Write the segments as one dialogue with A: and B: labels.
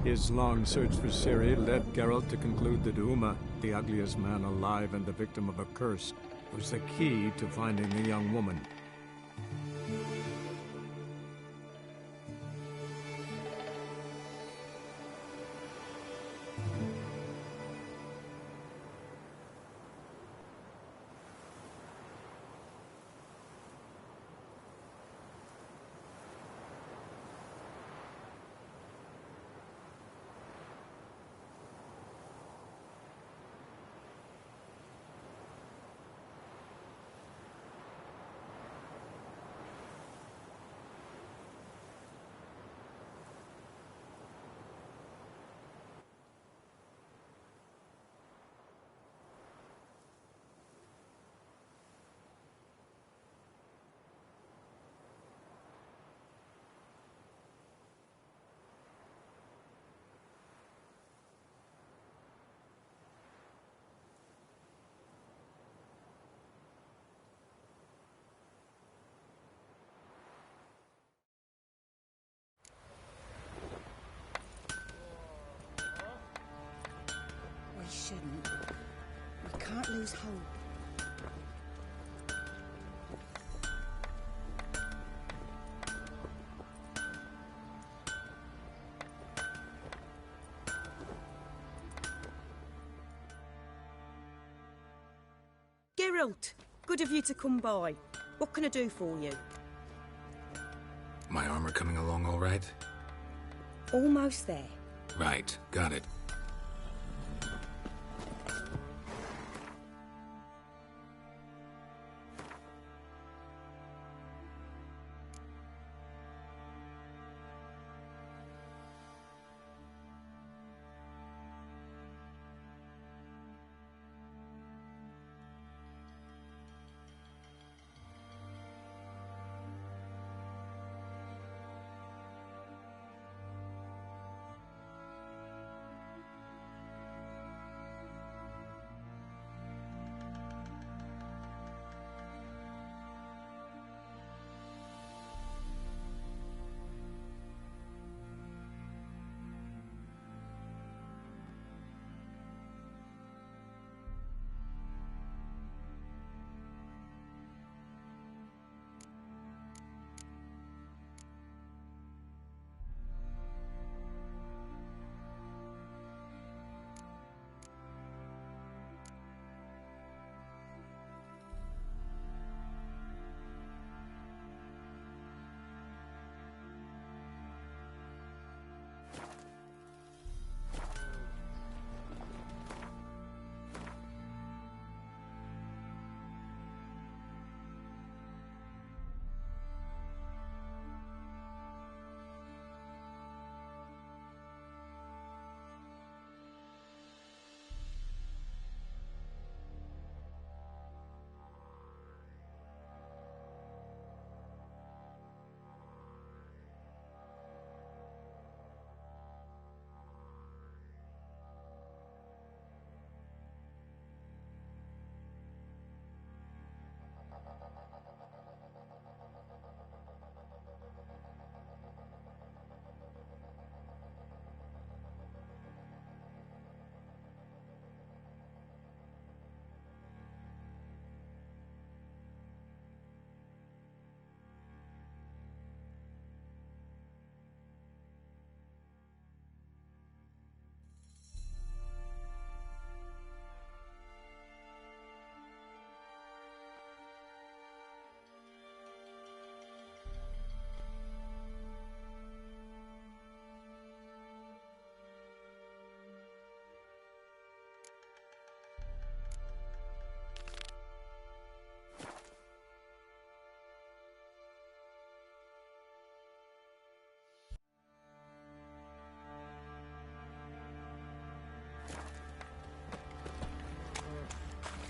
A: His long search for Ciri led Geralt to conclude that Uma, the ugliest man alive and the victim of a curse, was the key to finding the young woman.
B: We shouldn't. We can't lose hope.
C: Geralt, good of you to come by. What can I do for you?
D: My armor coming along all right?
C: Almost there.
D: Right, got it.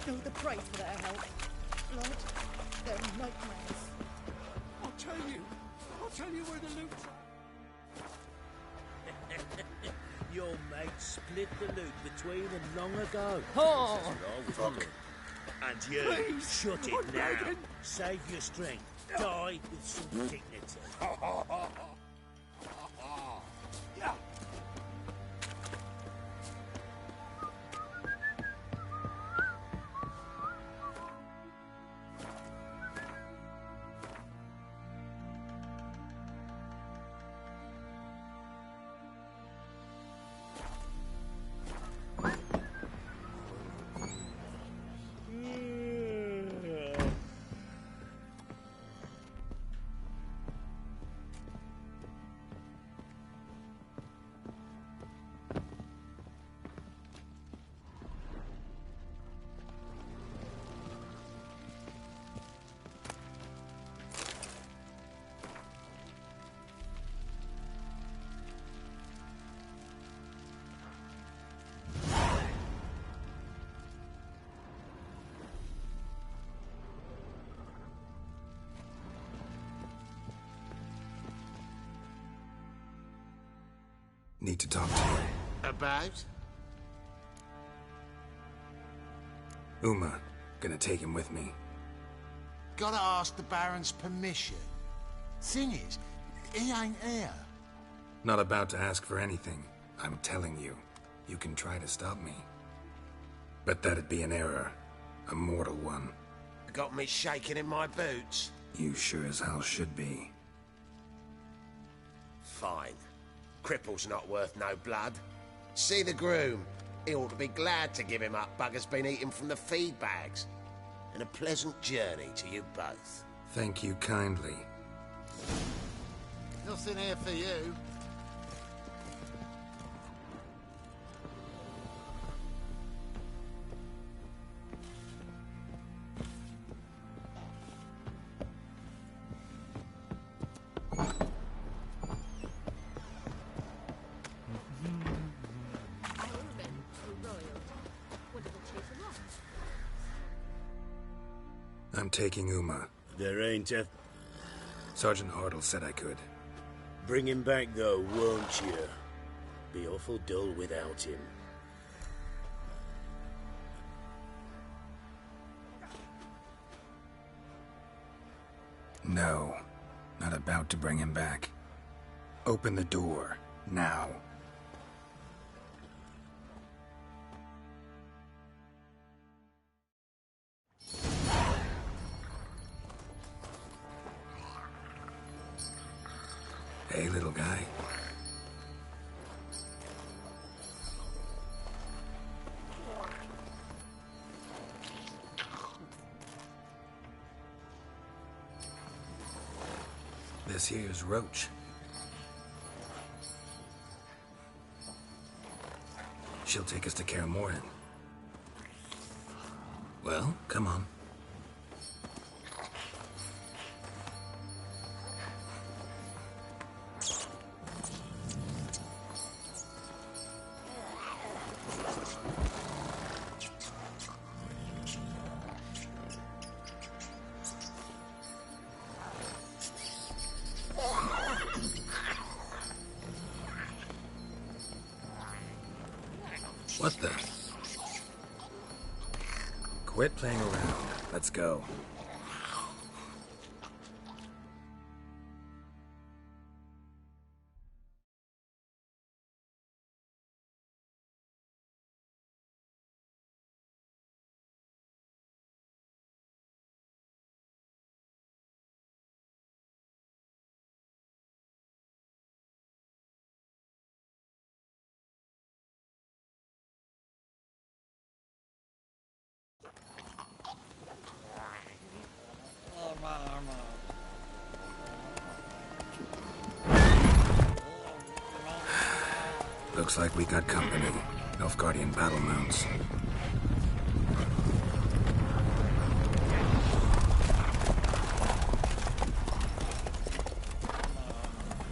B: No, the price for their help. Lord, they're nightmares.
E: I'll tell you where the loot's at.
F: Your mate split the loot between them long ago.
E: Oh,
F: Fuck. And you,
E: please,
F: shut it
E: I'm
F: now.
E: begging.
F: Save your strength. Die with some dignity.
E: Yeah.
D: Need to talk to you.
G: About?
D: Uma. Gonna take him with me.
G: Gotta ask the Baron's permission. Thing is, he ain't here.
D: Not about to ask for anything. I'm telling you. You can try to stop me. But that'd be an error. A mortal one.
G: Got me shaking in my boots.
D: You sure as hell should be.
G: Fine. Cripple's not worth no blood. See the groom. He ought to be glad to give him up. Bugger's been eating from the feed bags. And a pleasant journey to you both.
D: Thank you kindly.
G: Nothing here for you.
D: I'm taking Uma.
F: There ain't a...
D: Sergeant Hartle said I could.
F: Bring him back, though, won't you? Be awful dull without him.
D: No. Not about to bring him back. Open the door. Now. Hey, little guy. This here's Roach. She'll take us to Kaer Morhen. Well, come on. What the? Quit playing around. Let's go. Looks like we got company. Nilfgaardian battle mounts.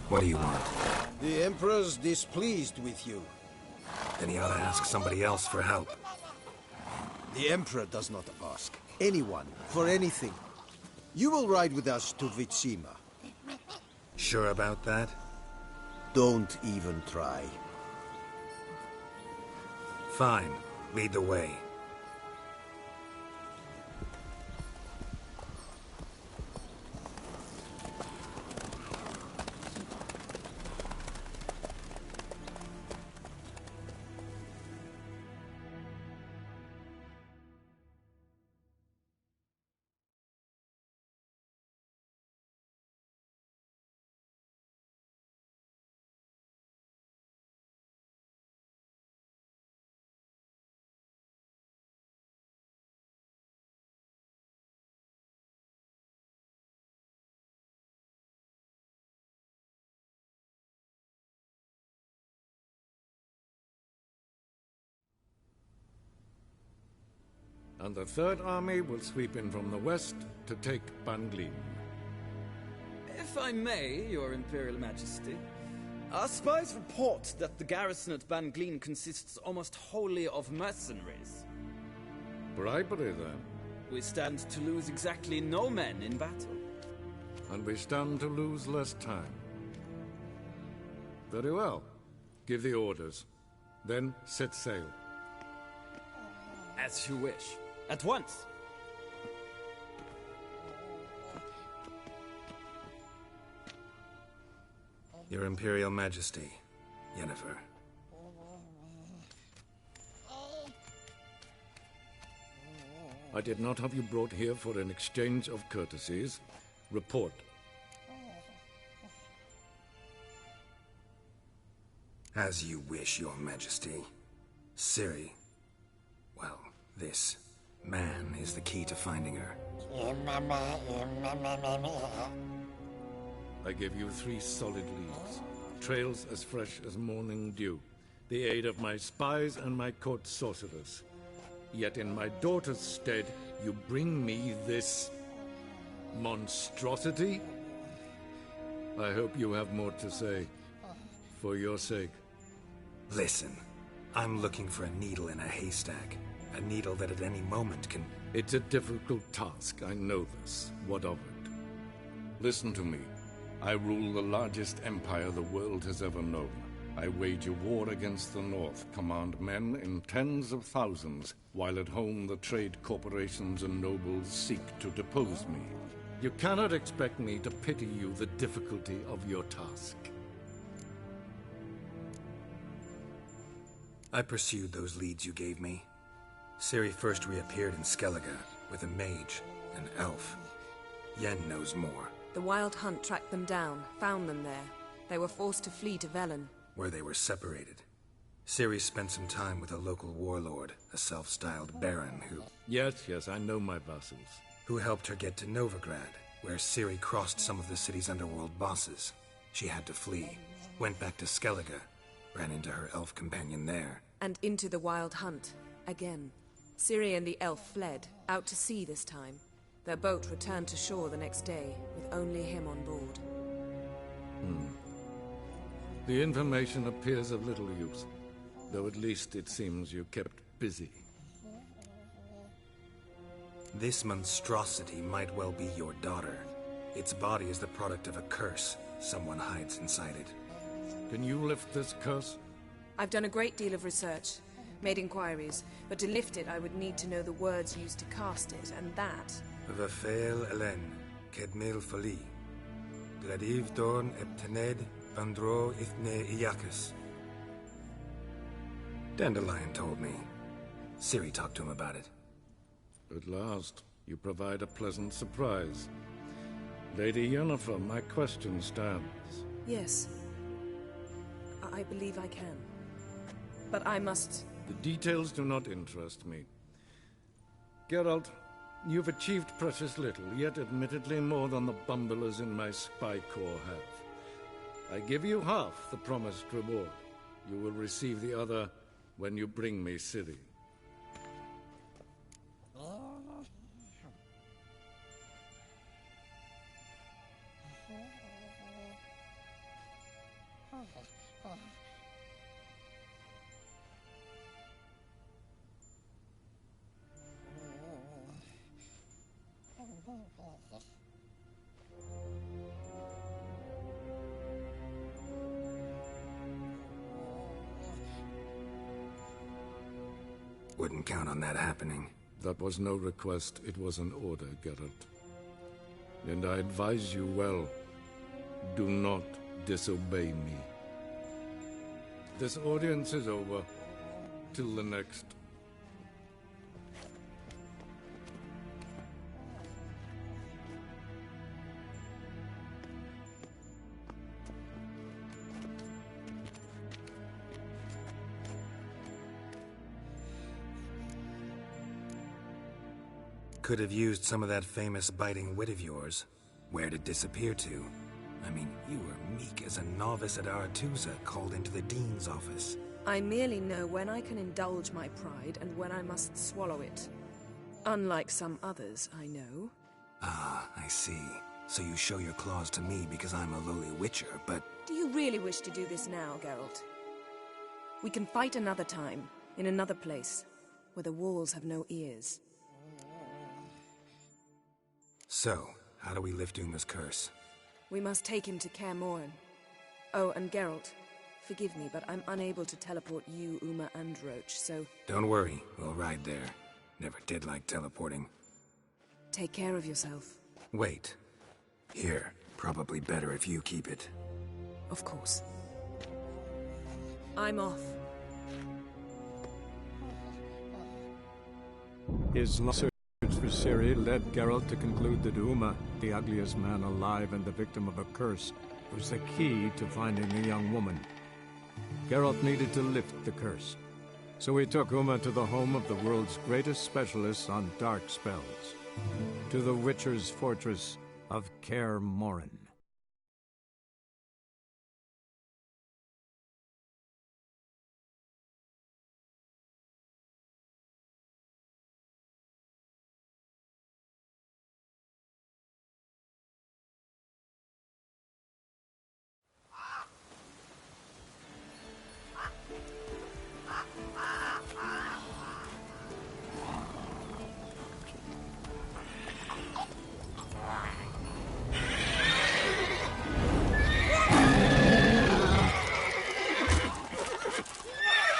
D: What do you want?
H: The Emperor's displeased with you.
D: Then he ought to ask somebody else for help.
H: The Emperor does not ask anyone for anything. You will ride with us to Vitsima.
D: Sure about that?
H: Don't even try.
D: Fine. Lead the way.
A: And the Third Army will sweep in from the west to take Banglin.
I: If I may, Your Imperial Majesty, our spies report that the garrison at Banglin consists almost wholly of mercenaries.
A: Bribery, then.
I: We stand to lose exactly no men in battle.
A: And we stand to lose less time. Very well. Give the orders. Then set sail.
I: As you wish. At once!
D: Your Imperial Majesty, Yennefer.
A: I did not have you brought here for an exchange of courtesies. Report.
D: As you wish, Your Majesty. Ciri, well, this man is the key to finding her.
A: I give you 3 solid leads. Trails as fresh as morning dew. The aid of my spies and my court sorcerers. Yet in my daughter's stead, you bring me this monstrosity? I hope you have more to say. For your sake.
D: Listen, I'm looking for a needle in a haystack. A needle that at any moment can...
A: It's a difficult task, I know this. What of it? Listen to me. I rule the largest empire the world has ever known. I wage a war against the North, command men in tens of thousands, while at home the trade corporations and nobles seek to depose me. You cannot expect me to pity you the difficulty of your task.
D: I pursued those leads you gave me. Ciri first reappeared in Skellige with a mage, an elf. Yen knows more.
J: The Wild Hunt tracked them down, found them there. They were forced to flee to Velen.
D: Where they were separated. Ciri spent some time with a local warlord, a self-styled baron who...
A: Yes, I know my vassals.
D: Who helped her get to Novigrad, where Ciri crossed some of the city's underworld bosses. She had to flee, went back to Skellige, ran into her elf companion there.
J: And into the Wild Hunt, again. Ciri and the elf fled, out to sea this time. Their boat returned to shore the next day, with only him on board.
A: The information appears of little use, though at least it seems you kept busy.
D: This monstrosity might well be your daughter. Its body is the product of a curse someone hides inside it.
A: Can you lift this curse?
J: I've done a great deal of research, made inquiries, but to lift it I would need to know the words used to cast it, and that...
D: Vafel Elen, Kedmil Fali, Gladiv Dorn Eptened, Vandro Ithne Iacus. Dandelion told me. Ciri talked to him about it.
A: At last, you provide a pleasant surprise. Lady Yennefer, my question stands.
J: Yes. I believe I can. But I must...
A: The details do not interest me. Geralt, you've achieved precious little, yet admittedly more than the bumblers in my spy corps have. I give you half the promised reward. You will receive the other when you bring me Ciri.
D: Wouldn't count on that happening.
A: That was no request, it was an order, Geralt. And I advise you well, do not disobey me. This audience is over. Till the next.
D: Could have used some of that famous biting wit of yours. Where'd it disappear to? I mean, you were meek as a novice at Aretusa called into the Dean's office.
J: I merely know when I can indulge my pride and when I must swallow it. Unlike some others, I know.
D: Ah, I see. So you show your claws to me because I'm a lowly witcher, but...
J: Do you really wish to do this now, Geralt? We can fight another time, in another place, where the walls have no ears.
D: So, how do we lift Uma's curse?
J: We must take him to Kaer Morhen. Oh, and Geralt, forgive me, but I'm unable to teleport you, Uma, and Roach, so...
D: Don't worry, we'll ride there. Never did like teleporting.
J: Take care of yourself.
D: Wait. Here, probably better if you keep it.
J: Of course. I'm off.
K: His search for Ciri led Geralt to conclude that Uma, the ugliest man alive and the victim of a curse, was the key to finding the young woman. Geralt needed to lift the curse, so he took Uma to the home of the world's greatest specialists on dark spells, to the Witcher's fortress of Kaer Morhen.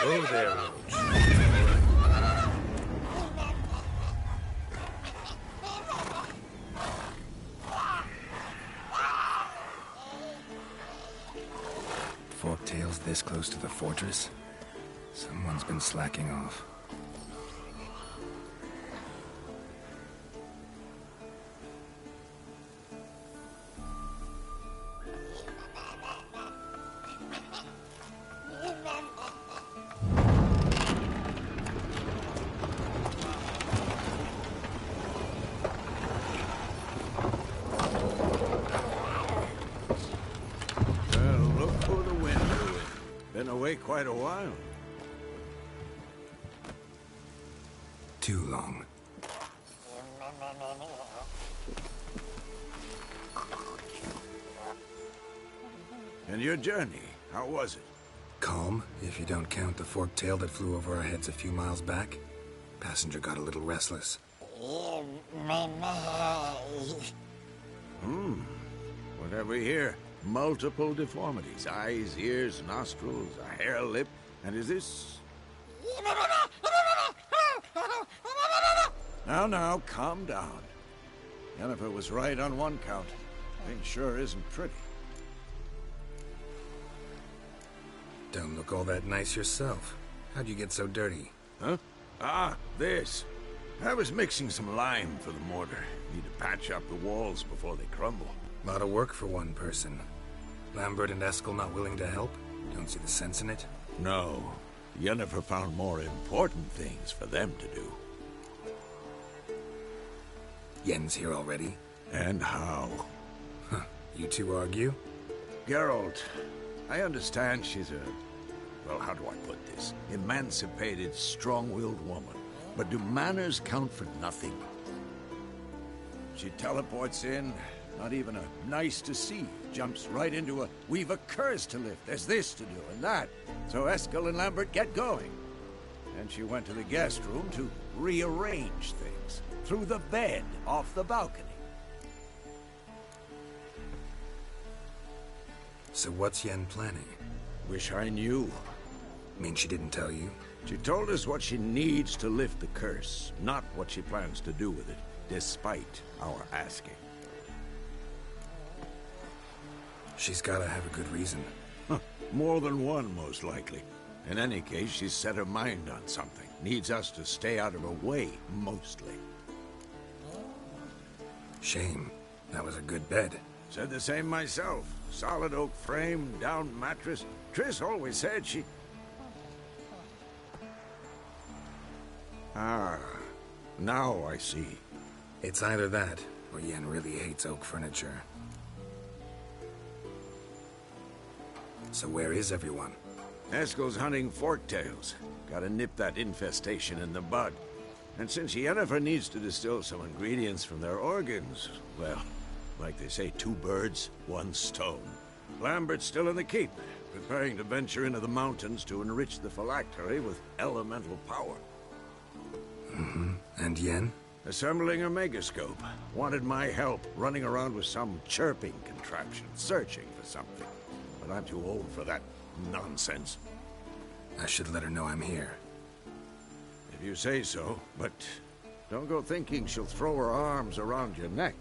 F: Oh, there, Roach.
D: Forktail's this close to the fortress? Someone's been slacking off.
H: Quite a while.
D: Too long.
H: And your journey, how was it?
D: Calm, if you don't count the forktail that flew over our heads a few miles back. Passenger got a little restless.
H: What have we here? Multiple deformities. Eyes, ears, nostrils, a hair lip. And is this... Now, calm down. Yennefer was right on one count. Thing sure isn't pretty.
D: Don't look all that nice yourself. How'd you get so dirty?
H: Huh? Ah, this. I was mixing some lime for the mortar. Need to patch up the walls before they crumble.
D: Lot of work for one person. Lambert and Eskel not willing to help? Don't see the sense in it?
H: No. Yennefer found more important things for them to do.
D: Yen's here already?
H: And how?
D: Huh. You two argue?
H: Geralt, I understand she's a... well, how do I put this? Emancipated, strong-willed woman. But do manners count for nothing? She teleports in, not even a nice to see. Jumps right into a, we've a curse to lift, there's this to do and that. So Eskel and Lambert get going. And she went to the guest room to rearrange things. Through the bed, off the balcony.
D: So what's Yen planning?
H: Wish I knew.
D: Mean she didn't tell you?
H: She told us what she needs to lift the curse, not what she plans to do with it, despite our asking.
D: She's gotta have a good reason.
H: More than one, most likely. In any case, she's set her mind on something. Needs us to stay out of her way, mostly.
D: Shame. That was a good bed.
H: Said the same myself. Solid oak frame, down mattress. Triss always said she... Ah, now I see.
D: It's either that, or Yen really hates oak furniture. So where is everyone?
H: Eskel's hunting forktails. Gotta nip that infestation in the bud. And since Yennefer needs to distill some ingredients from their organs, well, like they say, 2 birds, 1 stone. Lambert's still in the keep, preparing to venture into the mountains to enrich the phylactery with elemental power.
D: And Yen?
H: Assembling a megascope. Wanted my help running around with some chirping contraption, searching for something. But but I'm too old for that nonsense.
D: I should let her know I'm here.
H: If you say so, but don't go thinking she'll throw her arms around your neck.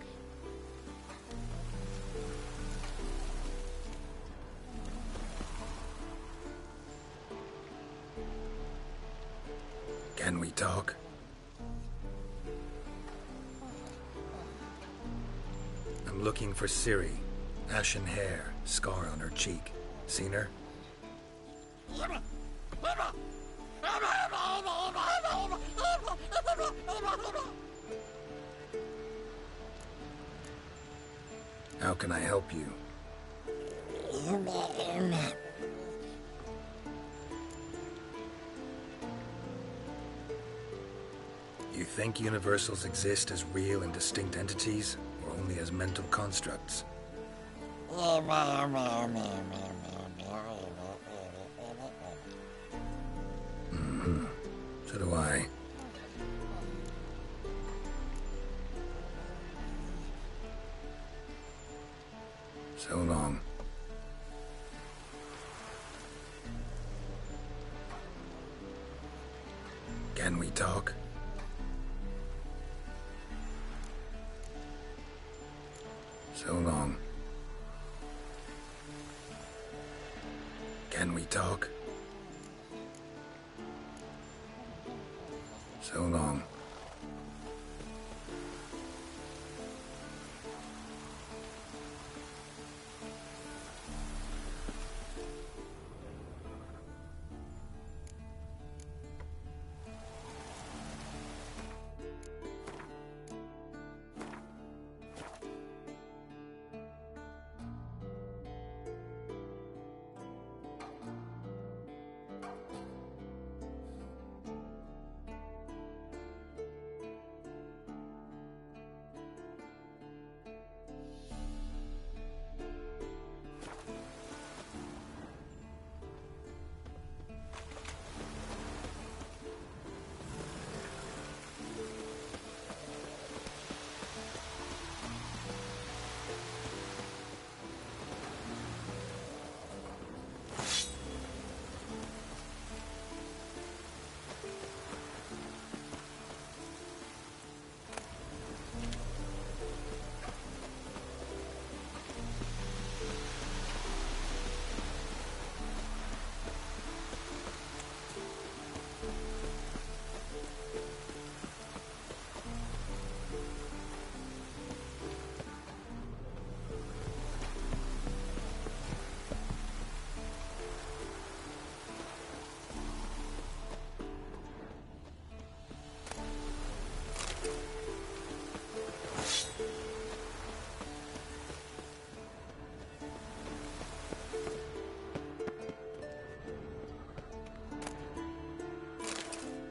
D: Can we talk? I'm looking for Ciri. Ashen hair, scar on her cheek. Seen her? How can I help you? You think universals exist as real and distinct entities, or only as mental constructs? Mm-hmm. So do I. So long. Can we talk? So long. Can we talk? So long.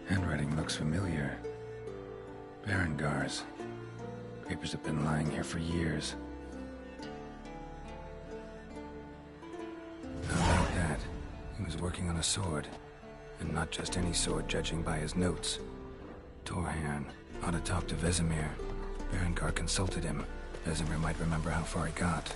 D: Handwriting looks familiar. Berengar's. Papers have been lying here for years. How about that? He was working on a sword. And not just any sword, judging by his notes. Torhan ought to talk to Vesemir. Berengar consulted him. Vesemir might remember how far he got.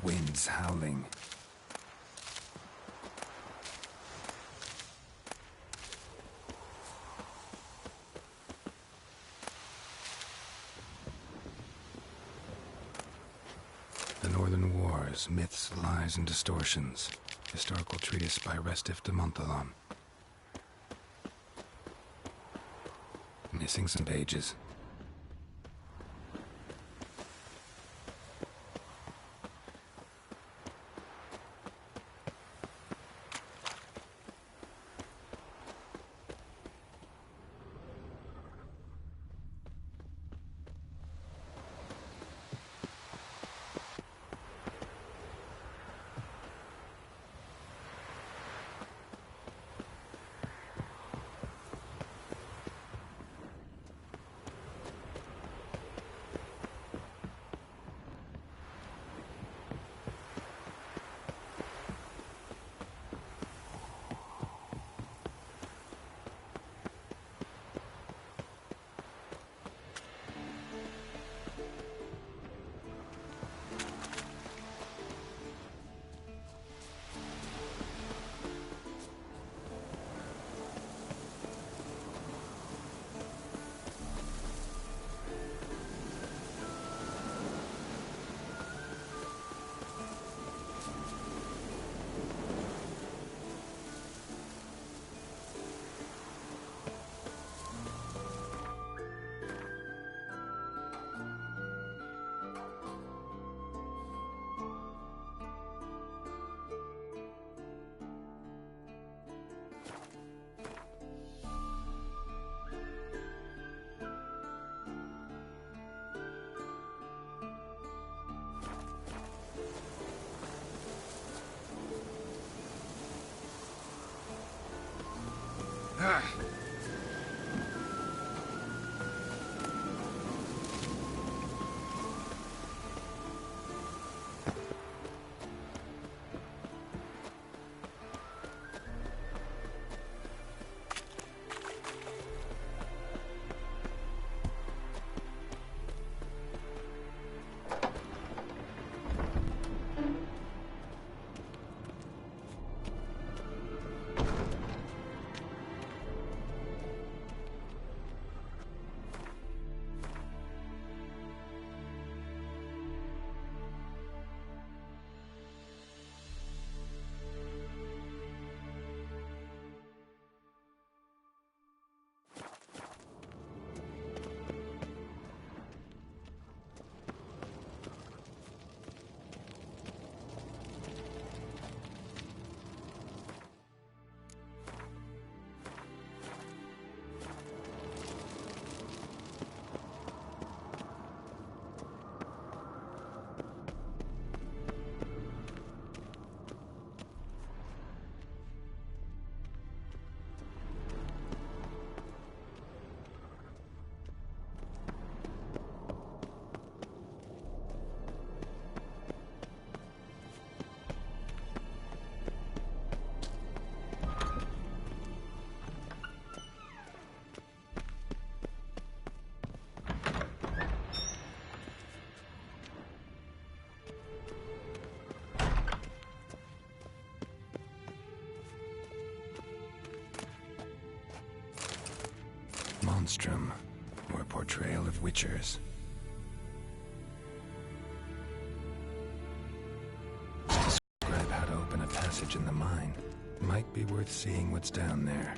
D: winds howling. The Northern Wars, Myths, Lies, and Distortions. Historical treatise by Restif de Montalon. Missing some pages. Monstrum, or a portrayal of witchers. To describe how to open a passage in the mine. Might be worth seeing what's down there.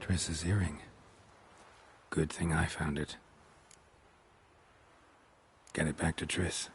D: Triss's earring. Good thing I found it. Get it back to Triss.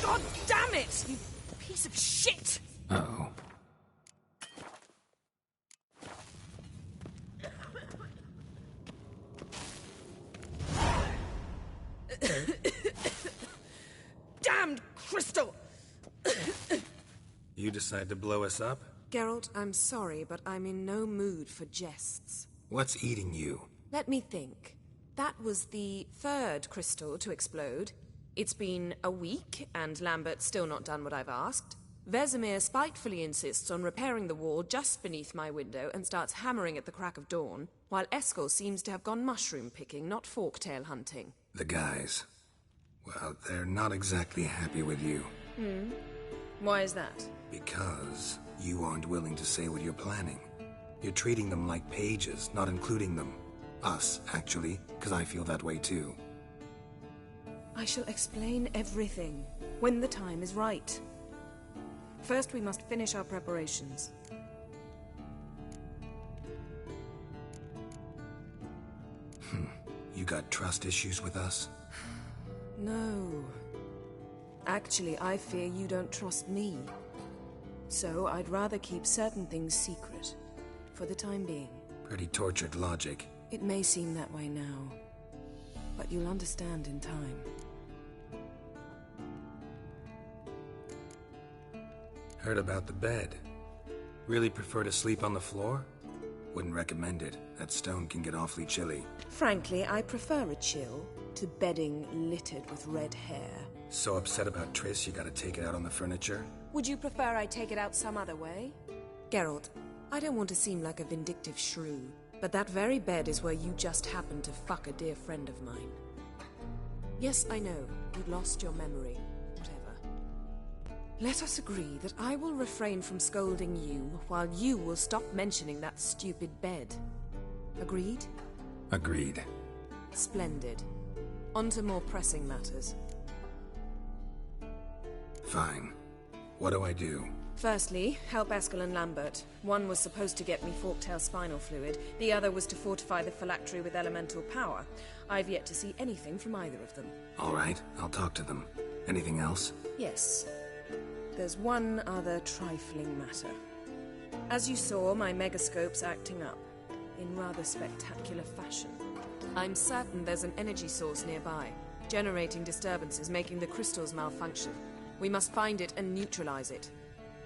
J: God damn it, you piece of shit!
D: Uh-oh.
J: Damned crystal!
D: You decide to blow us up?
J: Geralt, I'm sorry, but I'm in no mood for jests.
D: What's eating you?
J: Let me think. That was the third crystal to explode. It's been a week, and Lambert's still not done what I've asked. Vesemir spitefully insists on repairing the wall just beneath my window and starts hammering at the crack of dawn, while Eskel seems to have gone mushroom picking, not forktail hunting.
D: The guys. Well, they're not exactly happy with you.
J: Why is that?
D: Because you aren't willing to say what you're planning. You're treating them like pages, not including them. Us, actually, because I feel that way too.
J: I shall explain everything when the time is right. First, we must finish our preparations.
D: You got trust issues with us?
J: No. Actually, I fear you don't trust me. So I'd rather keep certain things secret, for the time being.
D: Pretty tortured logic.
J: It may seem that way now, but you'll understand in time.
D: Heard about the bed. Really prefer to sleep on the floor? Wouldn't recommend it. That stone can get awfully chilly.
J: Frankly, I prefer a chill to bedding littered with red hair.
D: So upset about Triss you gotta take it out on the furniture?
J: Would you prefer I take it out some other way? Geralt, I don't want to seem like a vindictive shrew, but that very bed is where you just happened to fuck a dear friend of mine. Yes, I know, you'd lost your memory. Whatever. Let us agree that I will refrain from scolding you, while you will stop mentioning that stupid bed. Agreed?
D: Agreed.
J: Splendid. On to more pressing matters.
D: Fine. What do I do?
J: Firstly, help Eskel and Lambert. One was supposed to get me forktail spinal fluid, the other was to fortify the phylactery with elemental power. I've yet to see anything from either of them.
D: All right, I'll talk to them. Anything else?
J: Yes. There's one other trifling matter. As you saw, my megascope's acting up, in rather spectacular fashion. I'm certain there's an energy source nearby, generating disturbances, making the crystals malfunction. We must find it and neutralize it.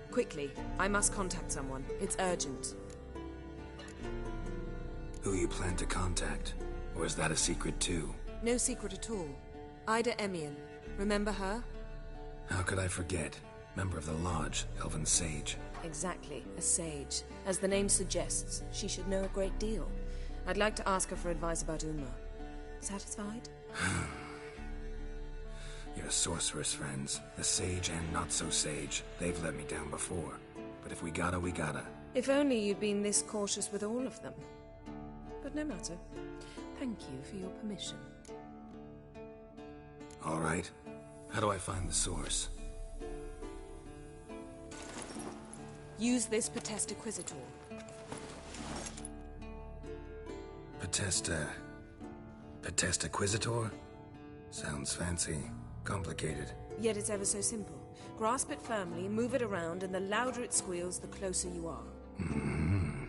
J: Quickly, I must contact someone. It's urgent.
D: Who you plan to contact? Or is that a secret too?
J: No secret at all. Ida Emian. Remember her?
D: How could I forget? Member of the Lodge, Elven Sage.
J: Exactly, a sage. As the name suggests, she should know a great deal. I'd like to ask her for advice about Uma. Satisfied?
D: Your sorceress friends, the sage and not-so-sage, they've let me down before. But if we gotta, we gotta.
J: If only you'd been this cautious with all of them. But no matter. Thank you for your permission.
D: All right. How do I find the source?
J: Use this Potest Acquisitor.
D: Potest Acquisitor? Sounds fancy. Complicated.
J: Yet it's ever so simple. Grasp it firmly, move it around, and the louder it squeals, the closer you are.
D: Mm-hmm.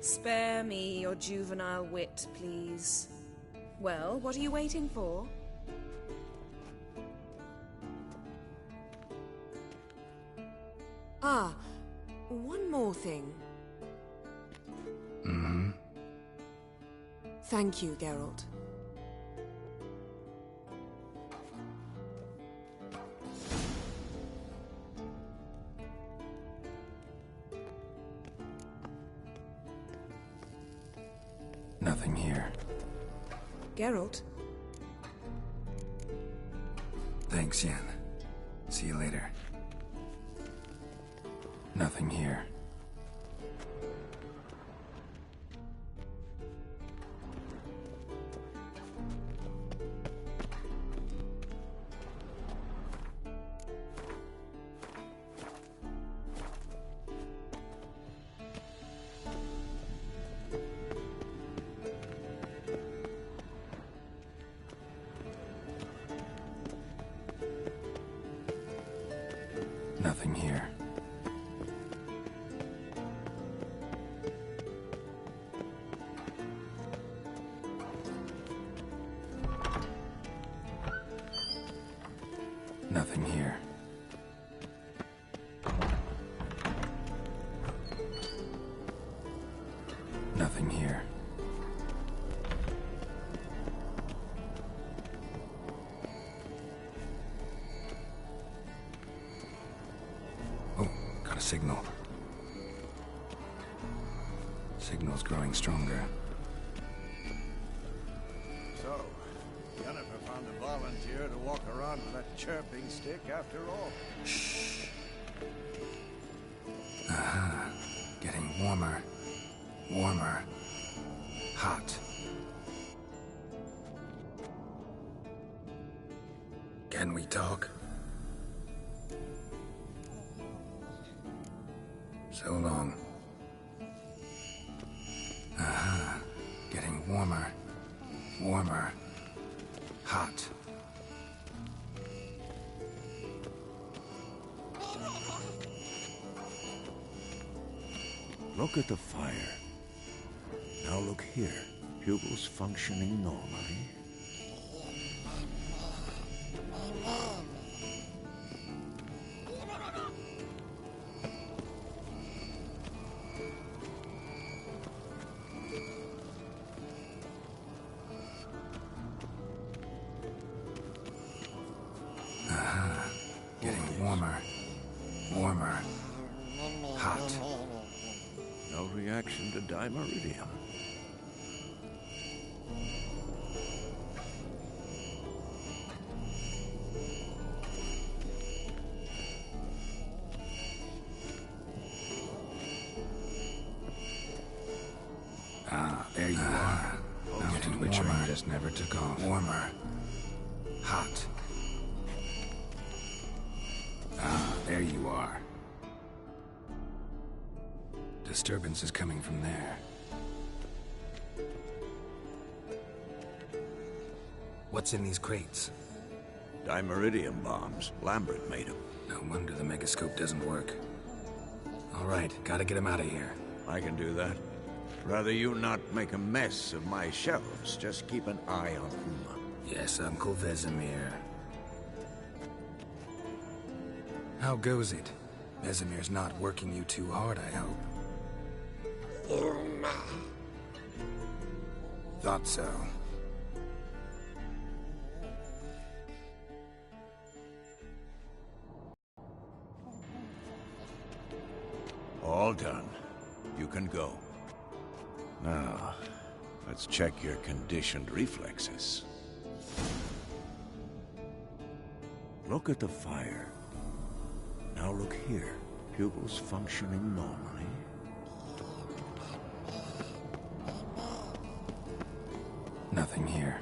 J: Spare me your juvenile wit, please. Well, what are you waiting for? Ah, one more thing.
D: Mm-hmm.
J: Thank you, Geralt.
D: Nothing here.
J: Geralt?
D: Thanks, Yen. See you later. Nothing here. Nothing here. Nothing here. Nothing here. Oh, got a signal. Signal's growing stronger.
H: So, Jennifer found a volunteer to walk around with that chirping stick after all.
D: Shh. Aha. Getting warmer. Warmer. Hot. Can we talk? So long. Aha. Getting warmer. Warmer. Hot.
H: Look at the fire. Now look here. Pupils functioning normally.
D: Aha. Getting warmer. Warmer. Hot.
H: No reaction to dimeridium.
D: Ah, there you are. Mountain witchery just never took off. Warmer. Hot. Ah, there you are. Disturbance is coming from there. What's in these crates?
H: Dimeridium bombs. Lambert made them.
D: No wonder the megascope doesn't work. All right, gotta get him out of here.
H: I can do that. Rather you not make a mess of my shelves. Just keep an eye on Uma.
D: Yes, Uncle Vesemir. How goes it? Vesemir's not working you too hard, I hope.
G: Uma.
D: Thought so.
H: All done. You can go. Now, let's check your conditioned reflexes. Look at the fire. Now look here. Pupils functioning normally.
D: Nothing here.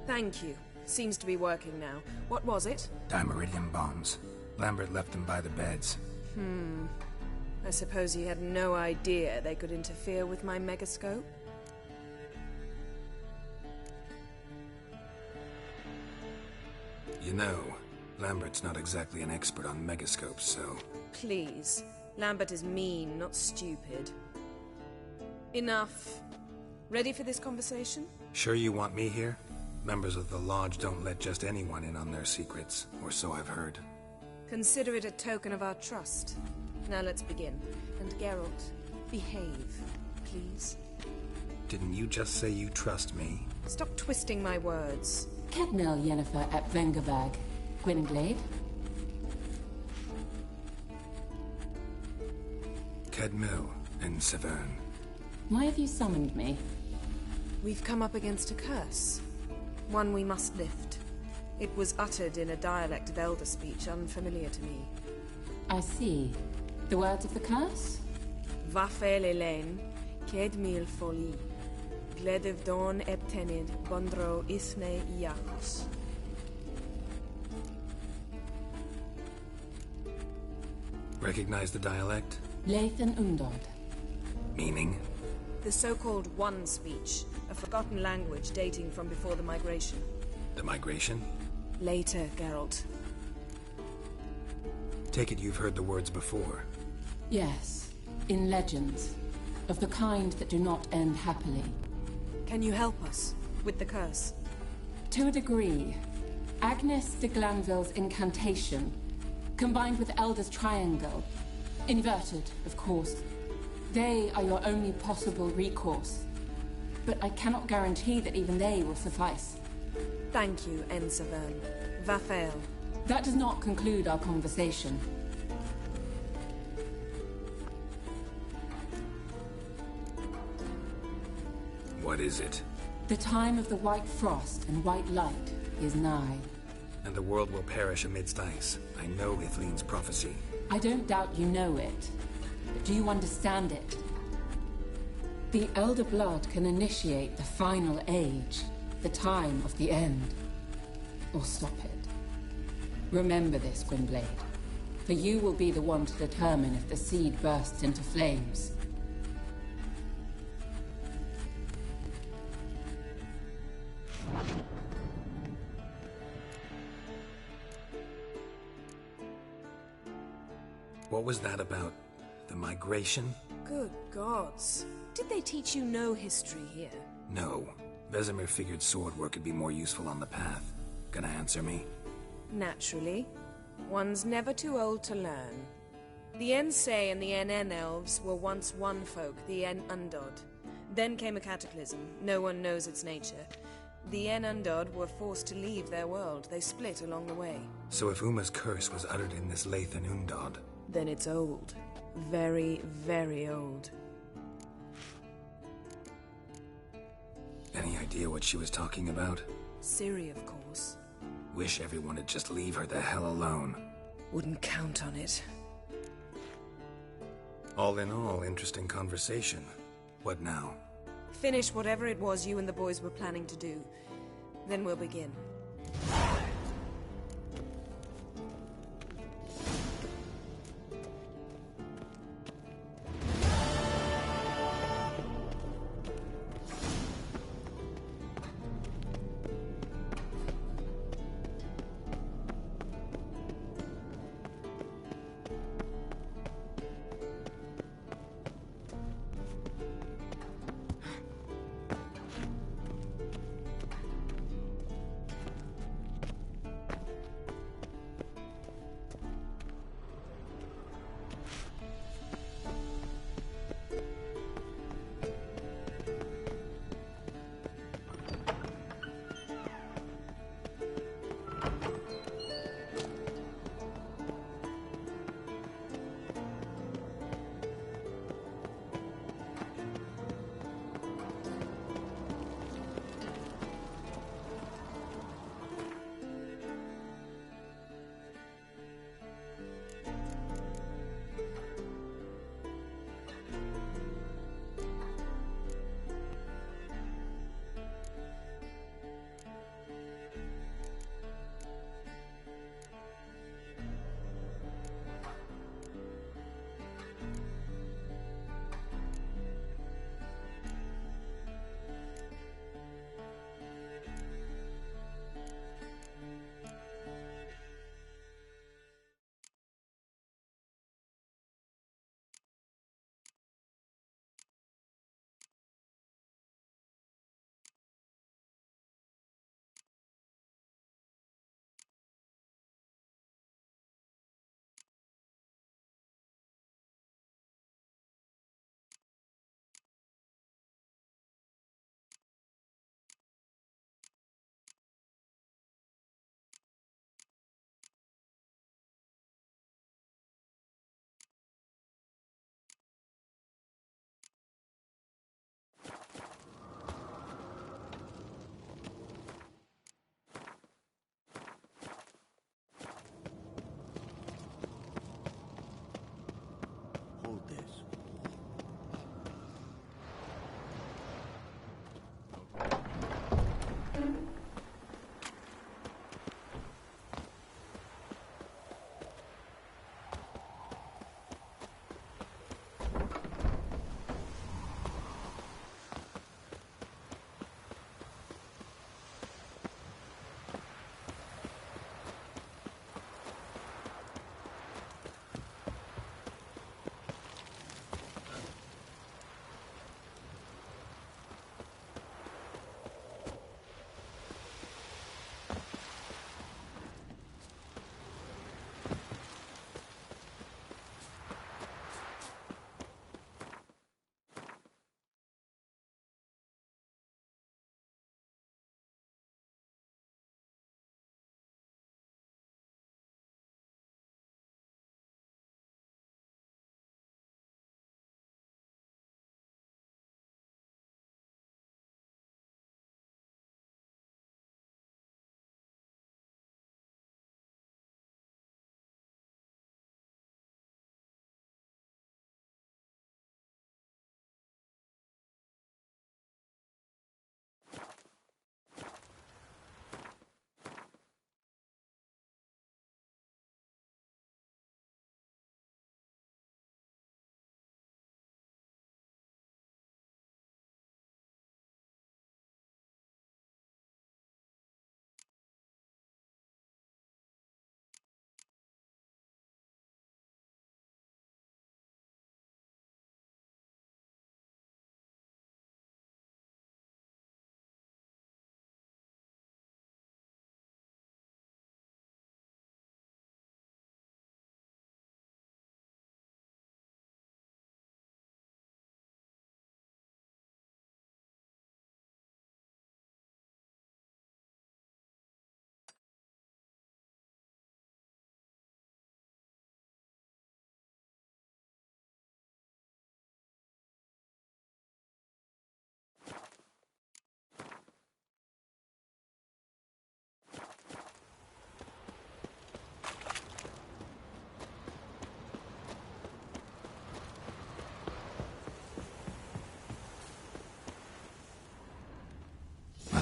J: Thank you. Seems to be working now. What was it?
D: Dimeridium bombs. Lambert left them by the beds.
J: I suppose he had no idea they could interfere with my megascope?
D: You know, Lambert's not exactly an expert on megascopes, so...
J: Please. Lambert is mean, not stupid. Enough. Ready for this conversation?
D: Sure you want me here? Members of the Lodge don't let just anyone in on their secrets, or so I've heard.
J: Consider it a token of our trust. Now let's begin. And Geralt, behave, please.
D: Didn't you just say you trust me?
J: Stop twisting my words.
L: Cadmel Yennefer at Vengerberg. Gwynglade?
D: Cadmel and Severn.
L: Why have you summoned me?
J: We've come up against a curse. One we must lift. It was uttered in a dialect of Elder speech unfamiliar to me.
L: I see. The words of the curse?
J: Vafel Elaine, Kedmil Foli, Gledev Don Eptenid, Bondro Isne Iacos.
D: Recognize the dialect?
L: Lathan Undod.
D: Meaning?
J: The so-called One speech, a forgotten language dating from before the migration.
D: The migration?
J: Later, Geralt.
D: Take it you've heard the words before.
L: Yes, in legends. Of the kind that do not end happily.
J: Can you help us with the curse?
L: To a degree. Agnes de Glanville's incantation, combined with Elder's triangle, inverted, of course. They are your only possible recourse. But I cannot guarantee that even they will suffice.
J: Thank you, N. Severn. Vafel.
L: That does not conclude our conversation.
D: What is it?
L: The time of the white frost and white light is nigh.
D: and the world will perish amidst ice. I know Ithleen's prophecy.
L: I don't doubt you know it, but do you understand it? The Elder Blood can initiate the final age, the time of the end, or stop it. Remember this, Gwynblade, for you will be the one to determine if the seed bursts into flames.
D: What was that about? The migration?
J: Good gods. Did they teach you no history here?
D: No. Vesemir figured sword work could be more useful on the path. Gonna answer me?
J: Naturally. One's never too old to learn. The Ensei and the NN elves were once one folk, the En Undod. Then came a cataclysm. No one knows its nature. The En Undod were forced to leave their world. They split along the way.
D: So if Uma's curse was uttered in this Lathan Undod,
J: then it's old. Very, very old.
D: Any idea what she was talking about?
J: Ciri, of course.
D: Wish everyone would just leave her the hell alone.
J: Wouldn't count on it.
D: All in all, interesting conversation. What now?
J: Finish whatever it was you and the boys were planning to do. Then we'll begin.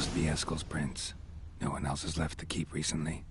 D: Must be Eskel's prints. No one else has left the keep recently.